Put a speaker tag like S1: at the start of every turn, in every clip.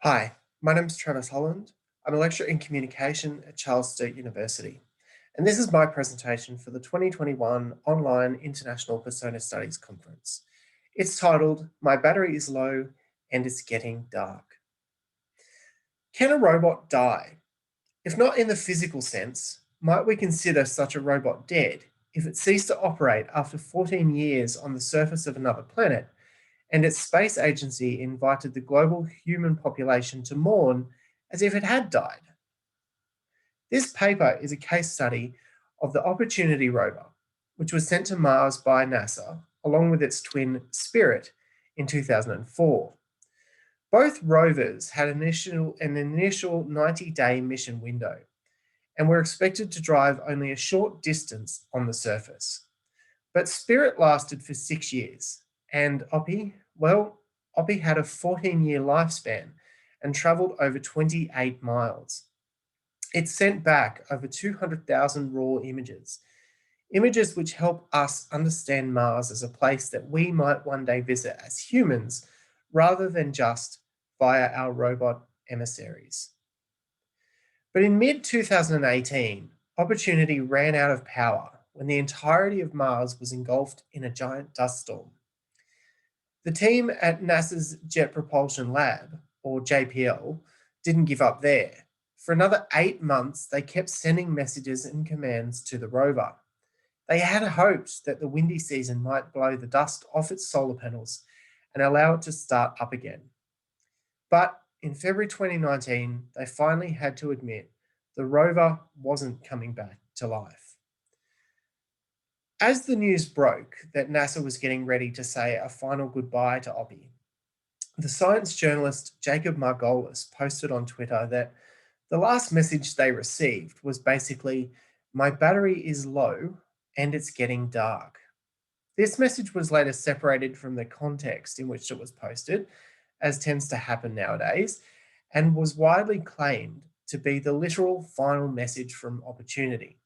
S1: Hi, my name is Travis Holland. I'm a lecturer in communication at Charles Sturt University, and this is my presentation for the 2021 Online International Persona Studies Conference. It's titled, My Battery is Low and It's Getting Dark. Can a robot die? If not in the physical sense, might we consider such a robot dead if it ceased to operate after 14 years on the surface of another planet and its space agency invited the global human population to mourn as if it had died? This paper is a case study of the Opportunity rover, which was sent to Mars by NASA along with its twin Spirit in 2004. Both rovers had an initial 90-day mission window and were expected to drive only a short distance on the surface. But Spirit lasted for 6 years, and Oppie had a 14-year lifespan and travelled over 28 miles. It sent back over 200,000 raw images which help us understand Mars as a place that we might one day visit as humans, rather than just via our robot emissaries. But in mid-2018, Opportunity ran out of power when the entirety of Mars was engulfed in a giant dust storm. The team at NASA's Jet Propulsion Lab, or JPL, didn't give up there. For another 8 months, they kept sending messages and commands to the rover. They had hoped that the windy season might blow the dust off its solar panels and allow it to start up again. But in February 2019, they finally had to admit the rover wasn't coming back to life. As the news broke that NASA was getting ready to say a final goodbye to Oppie, the science journalist Jacob Margolis posted on Twitter that the last message they received was basically, "My battery is low and it's getting dark." This message was later separated from the context in which it was posted, as tends to happen nowadays, and was widely claimed to be the literal final message from Opportunity.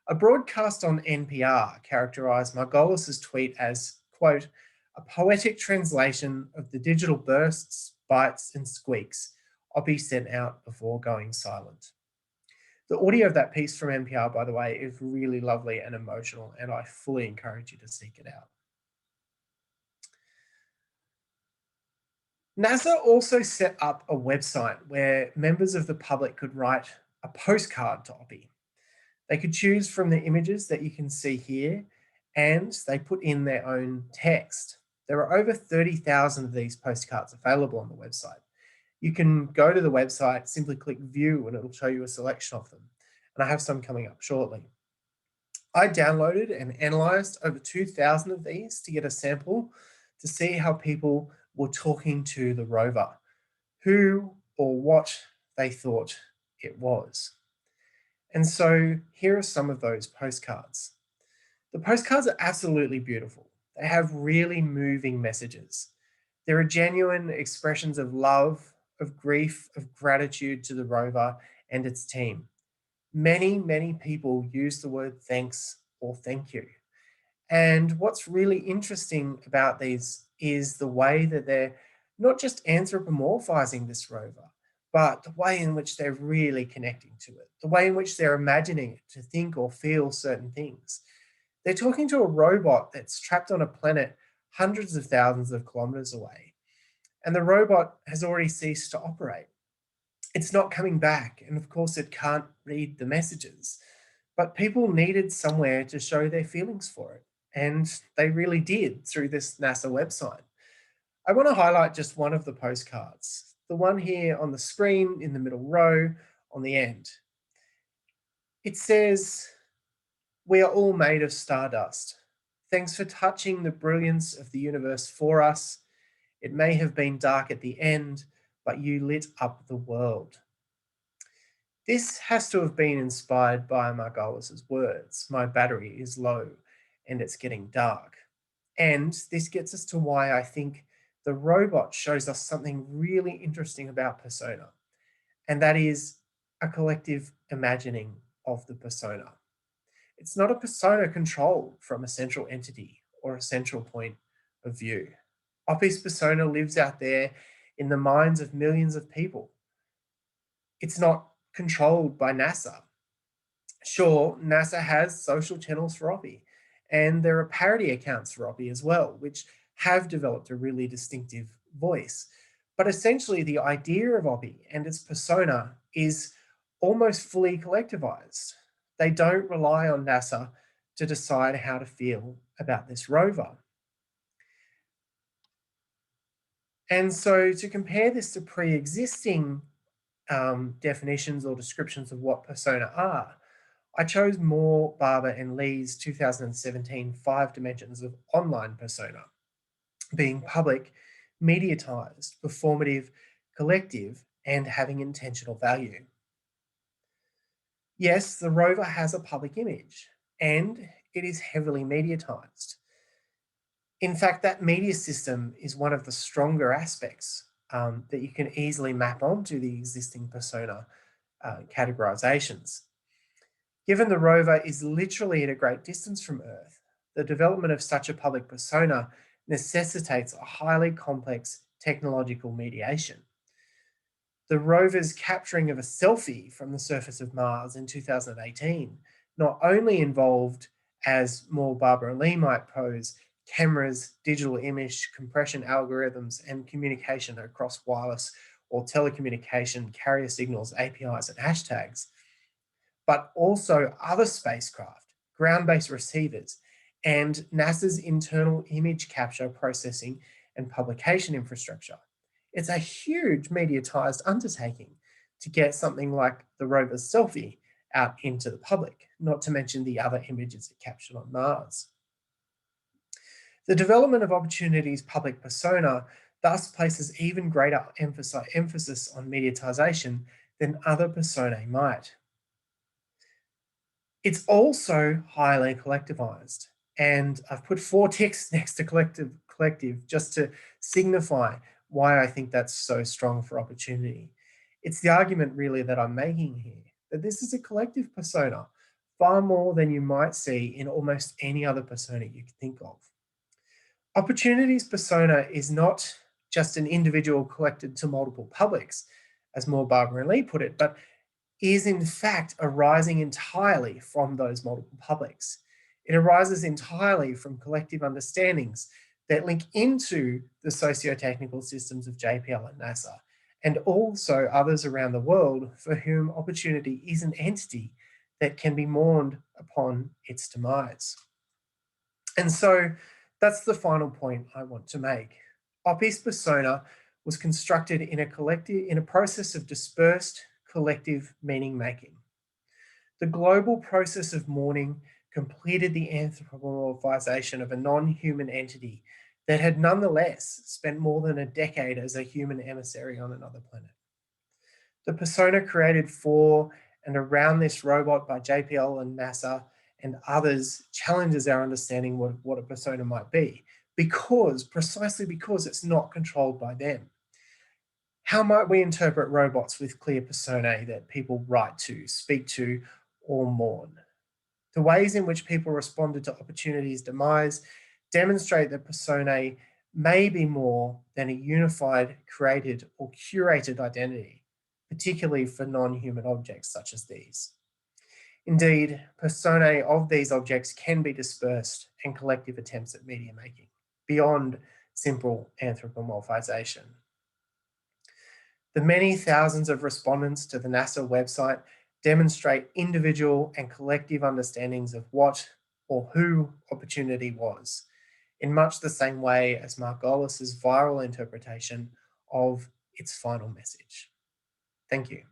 S1: A broadcast on NPR characterized Margolis's tweet as, quote, "a poetic translation of the digital bursts, bites, and squeaks Oppie sent out before going silent." The audio of that piece from NPR, by the way, is really lovely and emotional, and I fully encourage you to seek it out. NASA also set up a website where members of the public could write a postcard to Oppie. They could choose from the images that you can see here, and they put in their own text. There are over 30,000 of these postcards available on the website. You can go to the website, simply click view, and it'll show you a selection of them. And I have some coming up shortly. I downloaded and analyzed over 2,000 of these to get a sample to see how people were talking to the rover, who or what they thought it was. And so here are some of those postcards. The postcards are absolutely beautiful. They have really moving messages. There are genuine expressions of love, of grief, of gratitude to the rover and its team. Many people use the word thanks or thank you. And what's really interesting about these is the way that they're not just anthropomorphizing this rover, but the way in which they're really connecting to it, the way in which they're imagining it to think or feel certain things. They're talking to a robot that's trapped on a planet hundreds of thousands of kilometers away, and the robot has already ceased to operate. It's not coming back, and of course, it can't read the messages. But people needed somewhere to show their feelings for it, and they really did through this NASA website. I want to highlight just one of the postcards, the one here on the screen in the middle row on the end. It says, "We are all made of stardust. Thanks for touching the brilliance of the universe for us. It may have been dark at the end, but you lit up the world." This has to have been inspired by Margolis's words, "My battery is low and it's getting dark." And this gets us to why I think the robot shows us something really interesting about persona, and that is a collective imagining of the persona. It's not a persona controlled from a central entity or a central point of view. Oppie's persona lives out there in the minds of millions of people. It's not controlled by NASA. Sure, NASA has social channels for Oppie, and there are parody accounts for Oppie as well, which have developed a really distinctive voice. But essentially, the idea of Oppie and its persona is almost fully collectivized. They don't rely on NASA to decide how to feel about this rover. And so, to compare this to pre existing definitions or descriptions of what persona are, I chose Moore, Barber, and Lee's 2017 Five Dimensions of Online Persona, being public, mediatized, performative, collective, and having intentional value. Yes, the rover has a public image, and it is heavily mediatized. In fact, that media system is one of the stronger aspects that you can easily map onto the existing persona categorizations. Given the rover is literally at a great distance from Earth, the development of such a public persona necessitates a highly complex technological mediation. The rover's capturing of a selfie from the surface of Mars in 2018 not only involved, as Moore, Barber, and Lee might pose, cameras, digital image compression algorithms, and communication across wireless or telecommunication carrier signals, APIs, and hashtags, but also other spacecraft, ground-based receivers, and NASA's internal image capture, processing, and publication infrastructure. It's a huge mediatized undertaking to get something like the rover's selfie out into the public, not to mention the other images it captured on Mars. The development of Opportunity's public persona thus places even greater emphasis on mediatization than other personae might. It's also highly collectivized. And I've put 4 ticks next to collective just to signify why I think that's so strong for Opportunity. It's the argument really that I'm making here, that this is a collective persona, far more than you might see in almost any other persona you could think of. Opportunity's persona is not just an individual collected to multiple publics, as Moore, Barber, and Lee put it, but is in fact arising entirely from those multiple publics. It arises entirely from collective understandings that link into the socio-technical systems of JPL and NASA, and also others around the world for whom Opportunity is an entity that can be mourned upon its demise. And so that's the final point I want to make. Oppie's persona was constructed in a process of dispersed collective meaning making. The global process of mourning completed the anthropomorphization of a non-human entity that had nonetheless spent more than a decade as a human emissary on another planet. The persona created for and around this robot by JPL and NASA and others challenges our understanding what a persona might be, precisely because it's not controlled by them. How might we interpret robots with clear personae that people write to, speak to, or mourn? The ways in which people responded to Opportunity's demise demonstrate that personae may be more than a unified, created, or curated identity, particularly for non-human objects such as these. Indeed, personae of these objects can be dispersed in collective attempts at media making, beyond simple anthropomorphization. The many thousands of respondents to the NASA website demonstrate individual and collective understandings of what or who Opportunity was, in much the same way as Margolis's viral interpretation of its final message. Thank you.